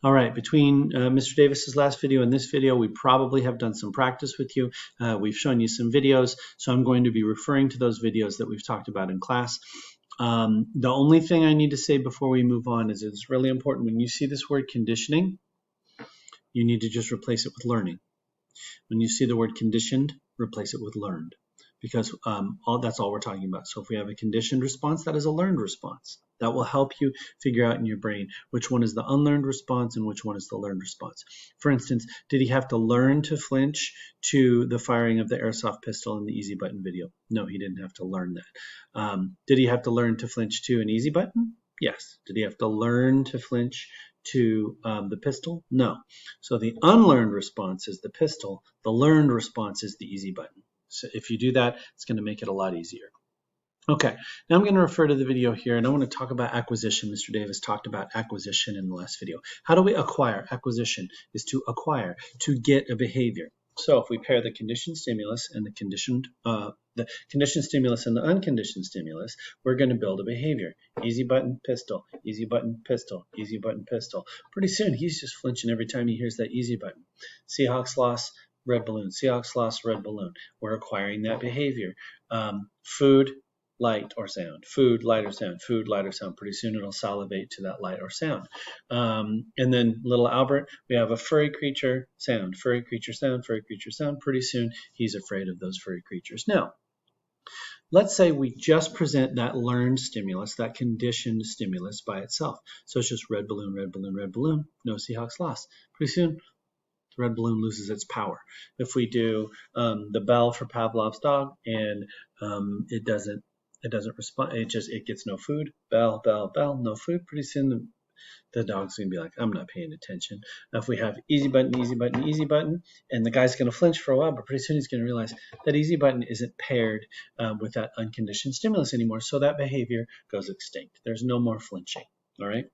All right, between Mr. Davis's last video and this video, we probably have done some practice with you. We've shown you some videos, so I'm going to be referring to those videos that we've talked about in class. The only thing I need to say before we move on is it's really important when you see this word conditioning, you need to just replace it with learning. When you see the word conditioned, replace it with learned, because that's all we're talking about. So if we have a conditioned response, that is a learned response. That will help you figure out in your brain which one is the unlearned response and which one is the learned response. For instance, did he have to learn to flinch to the firing of the airsoft pistol in the easy button video? No, he didn't have to learn that. Did he have to learn to flinch to an easy button? Yes. Did he have to learn to flinch to the pistol? No. So the unlearned response is the pistol. The learned response is the easy button. So if you do that, it's going to make it a lot easier. Okay, now I'm going to refer to the video here, and I want to talk about acquisition. Mr. Davis talked about acquisition in the last video. How do we acquire? Acquisition is to acquire, to get a behavior. So if we pair the conditioned stimulus and the conditioned stimulus and the unconditioned stimulus, we're going to build a behavior. Easy button, pistol, easy button, pistol, easy button, pistol. Pretty soon, he's just flinching every time he hears that easy button. Seahawks loss, red balloon. Seahawks loss, red balloon. We're acquiring that behavior. Food, light or sound, food, light or sound, food, light or sound. Pretty soon it'll salivate to that light or sound. And then little Albert, we have a furry creature, sound, furry creature, sound, furry creature, sound. Pretty soon he's afraid of those furry creatures. Now, let's say we just present that learned stimulus, that conditioned stimulus by itself. So it's just red balloon, red balloon, red balloon, no Seahawks lost. Pretty soon the red balloon loses its power. If we do the bell for Pavlov's dog and it doesn't respond. It gets no food. Bell, bell, bell, no food. Pretty soon the dog's gonna be like, I'm not paying attention. Now if we have easy button, easy button, easy button, and the guy's gonna flinch for a while, but pretty soon he's gonna realize that easy button isn't paired with that unconditioned stimulus anymore. So that behavior goes extinct. There's no more flinching. All right.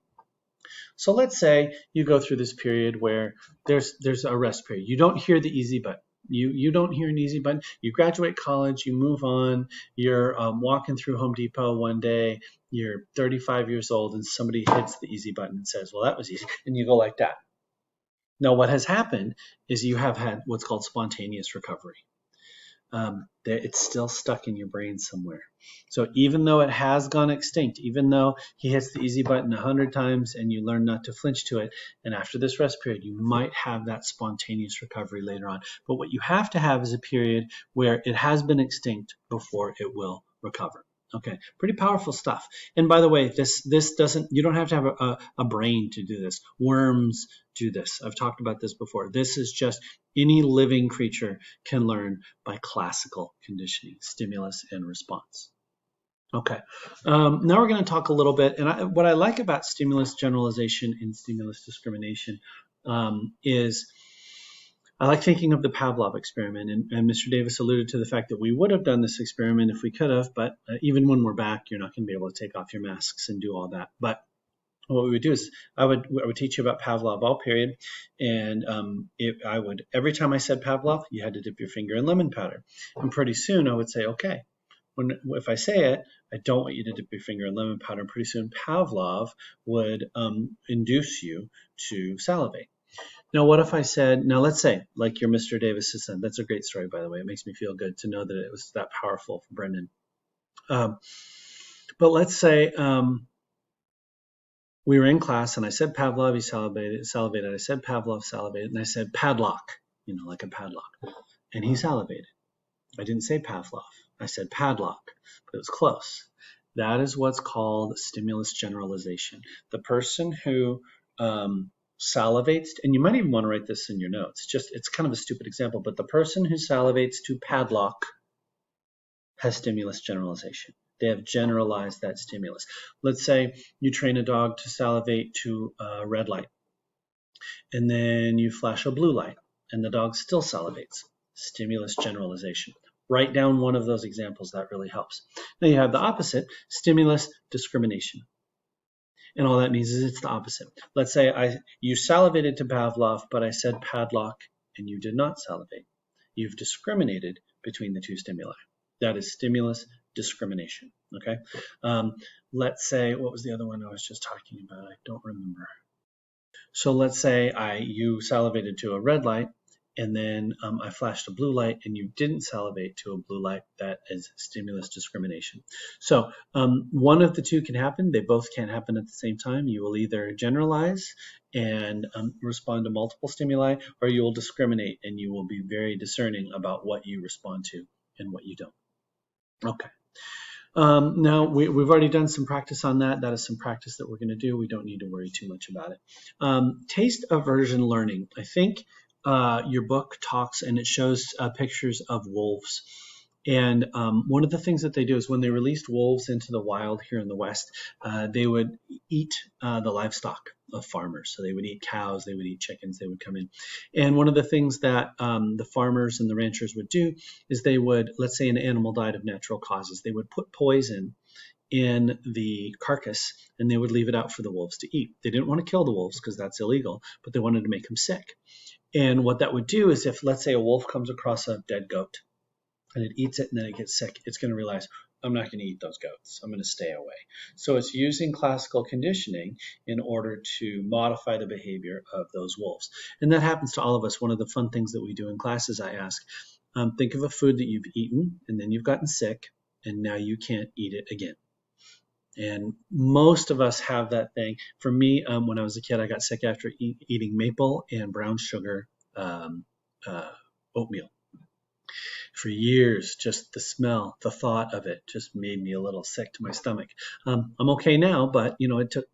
So let's say you go through this period where there's a rest period. You don't hear the easy button. You don't hear an easy button. You graduate college, you move on, you're walking through Home Depot one day, you're 35 years old, and somebody hits the easy button and says, well, that was easy, and you go like that. Now, what has happened is you have had what's called spontaneous recovery. It's still stuck in your brain somewhere. So even though it has gone extinct, even though he hits the easy button 100 times and you learn not to flinch to it, and after this rest period, you might have that spontaneous recovery later on. But what you have to have is a period where it has been extinct before it will recover. Okay, pretty powerful stuff. And by the way, this doesn't, you don't have to have a brain to do this. Worms do this. I've talked about this before. This is just any living creature can learn by classical conditioning, stimulus and response. Okay, now we're going to talk a little bit, and what I like about stimulus generalization and stimulus discrimination is I like thinking of the Pavlov experiment, and Mr. Davis alluded to the fact that we would have done this experiment if we could have, but even when we're back, you're not going to be able to take off your masks and do all that. But what we would do is I would teach you about Pavlov all period, and every time I said Pavlov, you had to dip your finger in lemon powder, and pretty soon I would say, okay, if I say it, I don't want you to dip your finger in lemon powder, and pretty soon Pavlov would induce you to salivate. Now, what if I said, now let's say, like your Mr. Davis's son, that's a great story, by the way. It makes me feel good to know that it was that powerful for Brendan. But let's say we were in class and I said Pavlov, he salivated. I said Pavlov, salivated, and I said padlock, like a padlock, and he salivated. I didn't say Pavlov. I said padlock, but it was close. That is what's called stimulus generalization. The person who salivates, and you might even want to write this in your notes. It's kind of a stupid example, but the person who salivates to padlock has stimulus generalization. They have generalized that stimulus. Let's say you train a dog to salivate to a red light, and then you flash a blue light, and the dog still salivates. Stimulus generalization. Write down one of those examples. That really helps. Now you have the opposite, stimulus discrimination. And all that means is it's the opposite. Let's say you salivated to Pavlov, but I said padlock, and you did not salivate. You've discriminated between the two stimuli. That is stimulus discrimination. Okay. Let's say, what was the other one I was just talking about? I don't remember. So let's say you salivated to a red light, and then I flashed a blue light and you didn't salivate to a blue light. That is stimulus discrimination. So one of the two can happen. They both can't happen at the same time. You will either generalize and respond to multiple stimuli, or you will discriminate and you will be very discerning about what you respond to and what you don't. Okay. Now, we've already done some practice on that. That is some practice that we're going to do. We don't need to worry too much about it. Taste aversion learning. I think your book talks and it shows pictures of wolves. And one of the things that they do is when they released wolves into the wild here in the West, they would eat the livestock of farmers. So they would eat cows, they would eat chickens, they would come in. And one of the things that the farmers and the ranchers would do is they would, let's say an animal died of natural causes, they would put poison in the carcass and they would leave it out for the wolves to eat. They didn't want to kill the wolves because that's illegal, but they wanted to make them sick. And what that would do is if, let's say, a wolf comes across a dead goat and it eats it and then it gets sick, it's going to realize, I'm not going to eat those goats. I'm going to stay away. So it's using classical conditioning in order to modify the behavior of those wolves. And that happens to all of us. One of the fun things that we do in classes, I ask, think of a food that you've eaten and then you've gotten sick and now you can't eat it again. And most of us have that thing. For me, when I was a kid, I got sick after eating maple and brown sugar oatmeal. For years, just the smell, the thought of it just made me a little sick to my stomach. I'm okay now, but it took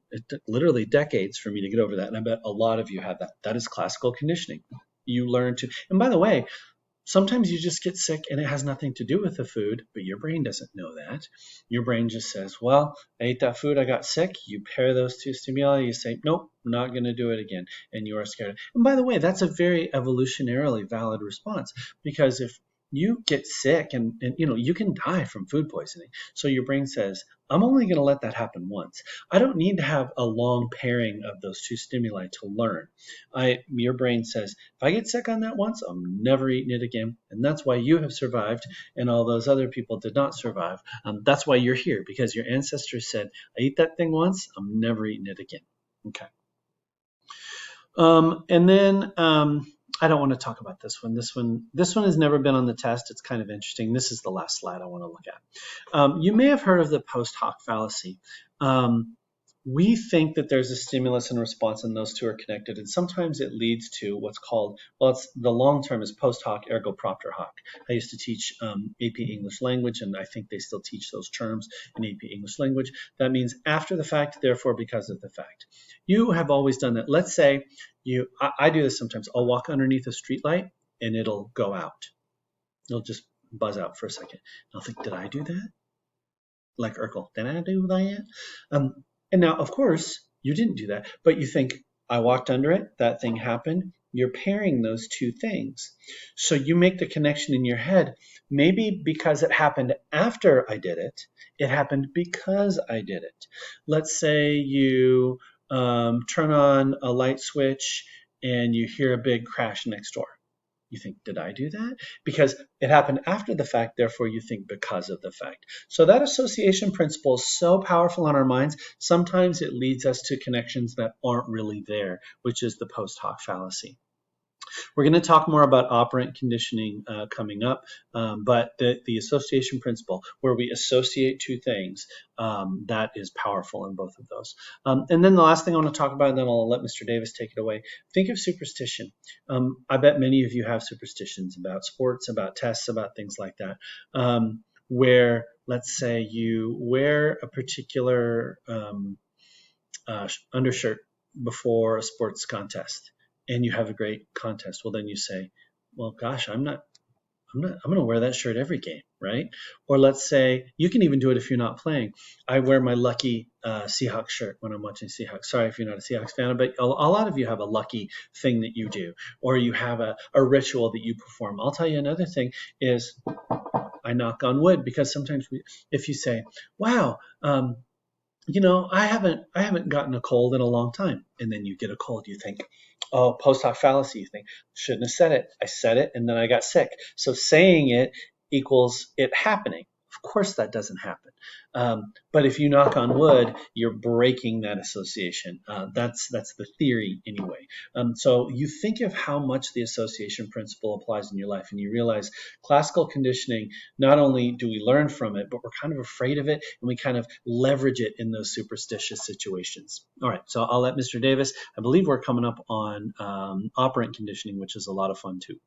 literally decades for me to get over that. And I bet a lot of you have that. That is classical conditioning. You learn to, and by the way, sometimes you just get sick and it has nothing to do with the food, but your brain doesn't know that. Your brain just says, well, I ate that food, I got sick. You pair those two stimuli, you say, nope, I'm not going to do it again. And you are scared. And by the way, that's a very evolutionarily valid response, because if you get sick and you can die from food poisoning. So your brain says, I'm only going to let that happen once. I don't need to have a long pairing of those two stimuli to learn. Your brain says, if I get sick on that once, I'm never eating it again. And that's why you have survived and all those other people did not survive. That's why you're here, because your ancestors said, I eat that thing once, I'm never eating it again. Okay. And then I don't want to talk about this one. This one has never been on the test. It's kind of interesting. This is the last slide I want to look at. You may have heard of the post hoc fallacy. We think that there's a stimulus and response and those two are connected, and sometimes it leads to what's called, it's the long term is post hoc ergo propter hoc. I used to teach AP English language, and I think they still teach those terms in AP English language. That means after the fact, therefore because of the fact. You have always done that. Let's say I do this sometimes. I'll walk underneath a street light and it'll go out. It'll just buzz out for a second. And I'll think, did I do that? Like Urkel, did I do that? And now, of course, you didn't do that, but you think, I walked under it, that thing happened. You're pairing those two things. So you make the connection in your head, maybe because it happened after I did it, it happened because I did it. Let's say you turn on a light switch and you hear a big crash next door. You think, did I do that? Because it happened after the fact, therefore you think because of the fact. So that association principle is so powerful on our minds, sometimes it leads us to connections that aren't really there, which is the post hoc fallacy. We're going to talk more about operant conditioning coming up, but the association principle, where we associate two things, that is powerful in both of those. And then the last thing I want to talk about, and then I'll let Mr. Davis take it away. Think of superstition. I bet many of you have superstitions about sports, about tests, about things like that, where, let's say, you wear a particular undershirt before a sports contest, and you have a great contest. Well, then you say, well, gosh, I'm going to wear that shirt every game, right? Or let's say, you can even do it if you're not playing. I wear my lucky Seahawks shirt when I'm watching Seahawks. Sorry if you're not a Seahawks fan, but a lot of you have a lucky thing that you do, or you have a ritual that you perform. I'll tell you another thing is, I knock on wood, because sometimes if you say, wow, I haven't gotten a cold in a long time, and then you get a cold, you think, oh, post hoc fallacy. You think, shouldn't have said it. I said it, and then I got sick. So saying it equals it happening. Of course that doesn't happen. But if you knock on wood, you're breaking that association. That's the theory anyway. So you think of how much the association principle applies in your life, and you realize classical conditioning, not only do we learn from it, but we're kind of afraid of it, and we kind of leverage it in those superstitious situations. All right, so I'll let Mr. Davis, I believe we're coming up on operant conditioning, which is a lot of fun too.